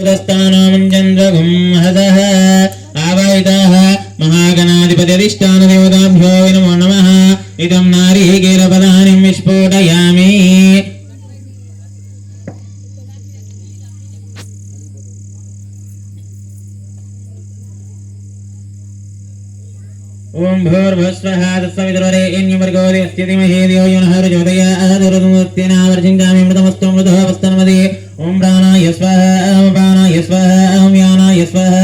पुत्रस्थानां चन्द्रगुं हसः आवाहिताः महागणाधिपतिरिष्टानदेवताभ्यो नमो नमः। इदं नारिकेलफलानि विस्फोटयामि। ओम भूर्भुवस्वः तत्सवितुर्वरेण्यं देवस्य धीमहि धियो यो नः प्रचोदयात् ऋतुमत्यनावर्षिङ्गामि मृतमस्तु मृतोऽवस्तन्मदे। ओम प्राणाय स्वाहा ओम पानाय स्वाहा ओम यानाय स्वाहा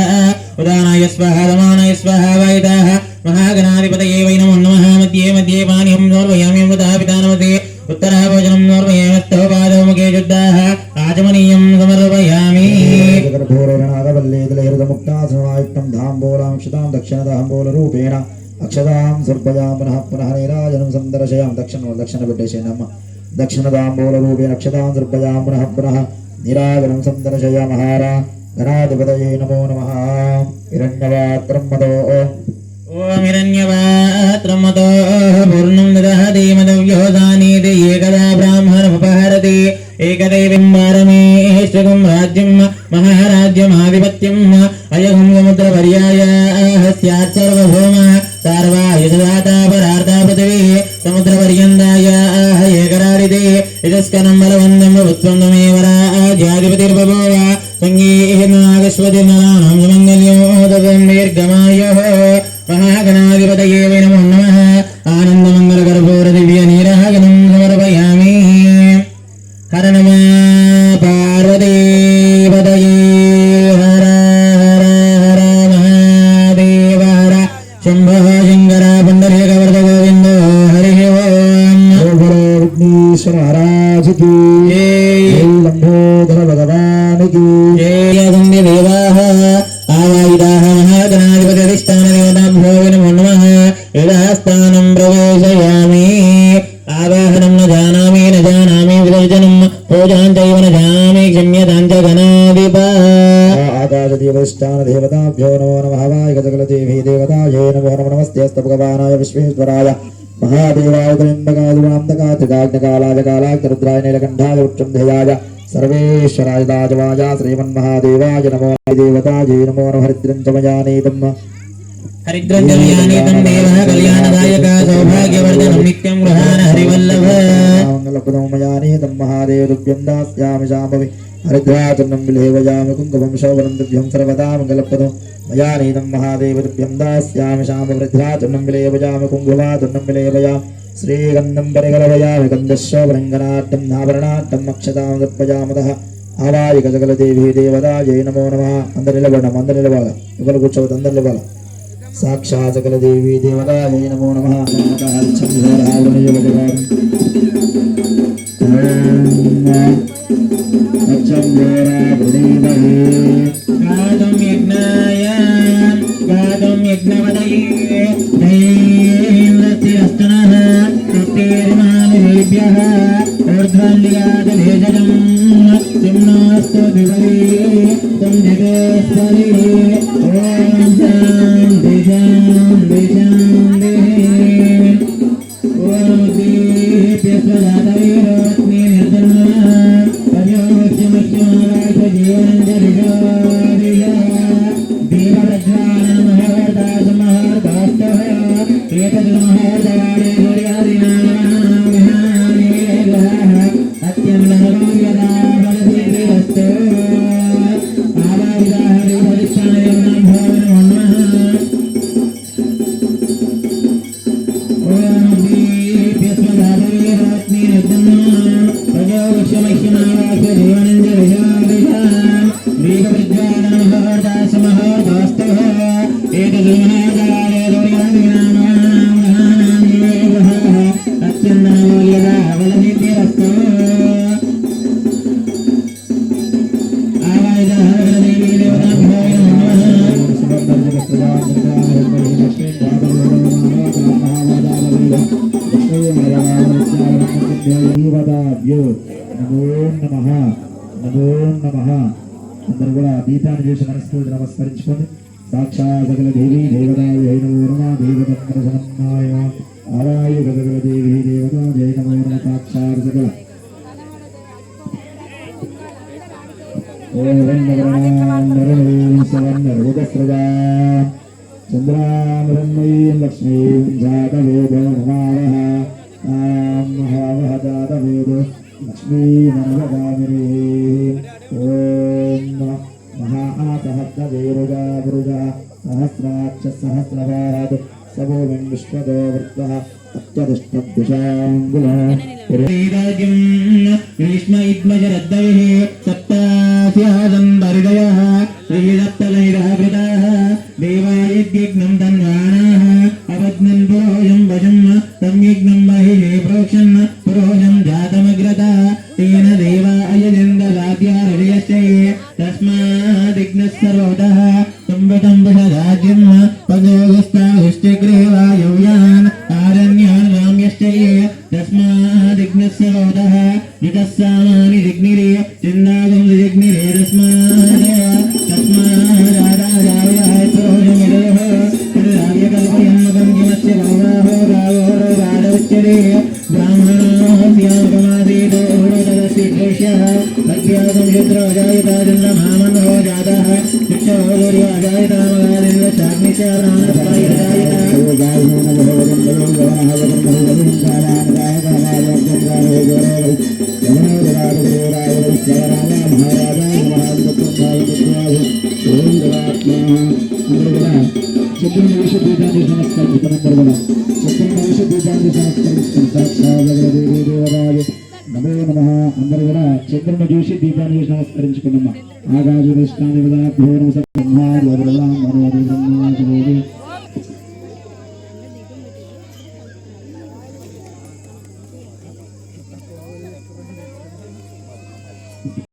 उदानाय स्वाहा दमानाय स्वाहा वायुदाः महागणाधिपतये वै नमो नमः। मध्ये मध्ये पानीयं समर्पयामि अमृतः पिता नमते उत्तरः भोजनं समर्पयामि स्तः पादौ मुखे शुद्धाः आचमनीयं समर्पयामि। दक्षिणताम्बूलरूपेण अक्षतां सर्पयां पुनः पुनः नीराजनं सन्दर्शयां। दक्षिणताम्बूलरूपेण अक्षतां सर्पयां पुनः पुनः नीराजनं सन्दर्शयामः। गणाधिपतये नमो नमः। हिरण्यवात्रं मदो ओम हिरण्यवात्रं मदो पूर्णं ददहति मदव्योदानीति एकदा ब्राह्मणमुपहरति एकदैवं वारमेष्टकं राज्यं महाराज्यमाधिपत्यम् अयं समुद्रपर्यायः स्यात् सर्वभौमः सार्वायुधदाता परार्था पृथिवी समुद्रपर्यन्तायाः एकराडिते यजस्कनं बलवन्तं प्रभुत्वं तमेव राज्याधिपतिर्बभूव सङ्गीर्नागस्वतिर्नराणां सुमङ्गल्योदकं दीर्घमायुः। महागणाधिपतये वै नमो नमः। आनन्दमङ्गलकर्पूरदिव्यनीराजनं समर्पयामि। हर नमः पार्वतीपतये हर हर हर महादेव हर शम्भो शङ्कर पुण्डरीकवर्त गोविन्द हरिः ओम्। विघ्नेश्वर महाराज की जय। लंबोदर भगवान की जय। देवाः आवाहिताः महागणाधिपतिष्ठानदेवताभ्यो नमो नमः। यदास्थानं प्रवेशयामि। आवाहनं न जानामि विदर्शनं पूजां चैव न जानामि क्षम्यतां च गणाधिपः। आकाशदेवष्टानदेवताभ्यो नमो नमः। वायुगजगलदेवी देवतायै नमो नमः। नमस्तेऽस्तु भगवानाय विश्वेश्वराय महादेवाय त्र्यम्बकाय कालाय नीलकण्ठाय उच्चन्धेयाय सर्वेश्वराय दाजवाय श्रीमन्महादेवाय नमो। देवतायै नमो नमः। हरिद्रं च मयानीतम् हरिद्रञ्जलयानीतं देवः कल्याणदायकः सौभाग्यवर्धनं नित्यं गृहाण हरिवल्लभः। मङ्गलप्रदं मयानीतं महादेव तुभ्यं दास्यामि शाम्भवी हरिद्राचरणं विलेवयामि कुङ्कुमं शोभनं तुभ्यं सर्वदा मङ्गलप्रदं मयानीतं महादेव तुभ्यं दास्यामि शाम्भवी हरिद्राचरणं विलेवयामि कुङ्कुमाचरणं विलेवयामि श्रीगन्धं परिगलवयामि गन्धशोभरङ्गनाट्यं नाभरणाट्यम् अक्षतां दर्पयामतः। आवाहिकजगलदेवी देवतायै नमो नमः। అందరూ నిలబడాలి ఎవరు కూర్చోవద్దు అందరూ నిలబడాలి। साक्षात् सकल देवी देवतायै नमो नमः। गातुं यज्ञाय गातुं यज्ञवदये नैन्द्रस्तिरस्तनः तत्तेर्मानुभेभ्यः ऊर्ध्वलियादलेजनं सिंहास्तो द्विवरे तं जगेश्वरी ॐ शान्ति शान्ति शान्ति। ॐ दीप्यस्वजातवीरोऽग्नि निर्जन्मः पर्योक्ष्यमक्ष्यमाकाशजीवनं च ऋषोदिया दीपप्रज्वालनमहर्तासमहर्तास्तः एतद्महर्तवाणे सूर्यादिनामः अत्यन्तमो यदा बलसिद्धिरस्तु। आवाहिताः देवदिष्टानदेवताभ्यो नमो नमः। ॐ दीप्यस्वजातवीरोऽग्नि निर्जन्मः पर्योक्ष्यमक्ष्यमाकाशजीवनं च ऋषोदिया दीपप्रज्वालनमहर्तासमहर्तास्तः एतद्महर्तवाणे सूर्यादिनामः अत्यन्तमो यदा बलसिद्धिरस्तु। అందరూ కూడా దీపాన్ని చేసి మనస్ఫూర్తి నమస్కరించుకొని సాక్షాత్ సకల దేవీ దేవతాయై నమో నమః దేవతమనసన్నాయ ఆరాయ సకల దేవీ దేవతాయై నమో నమః సాక్షాత్ సకల चंद्रामृण्मयीं लक्ष्मीं जातवेदो नमामः तां महावहजातवेदो लक्ष्मीमनवगामिनीं ॐ महासहस्रवेरुगा पुरुषः सहस्राक्ष सहस्रपाद सबोमिं विश्वतो वृत्तः अत्यधिष्ठद्विषाङ्गुलम् ग्रीष्म इद्मजरद्दैः सप्तास्यादं परिदयः श्रीदत्तलैरः कृताः देवायज्ञं तन्वाणाः अवज्ञन् पुरोजं वशं तं यज्ञं बहिः प्रोक्षन् पुरोजं जातमग्रता तेन देवा अयजन्ददाद्यारयश्चै तस्मादिग्नः सर्वतः संवितं विषदाद्यं पदोगस्ताहुश्चग्रेवायुव्यान् आरण्यान् राम्यश्चै तस्मादिग्नः सर्वतः जितः सामानि दिग्निरे चिन्नागं दिग्निरे तस्मादादाजायाय पुरोजमिदः राव्यकल्पयन्मकं किमस्य भवाहो गावो गाढोच्यते ब्राह्मणोऽस्यामकमासीतो तदस्य क्लेशः अज्ञातं शत्रो अजायता चन्द्रमामन्नो जातः शिक्षो गौर्यो अजायता मगादिन्द्र शाग्निश्च నమో నమః అందరూ కూడా చంద్రుని చూసి దీపాన్ని చూసి నమస్కరించుకున్నాం. ఆగాజు నిష్ఠాని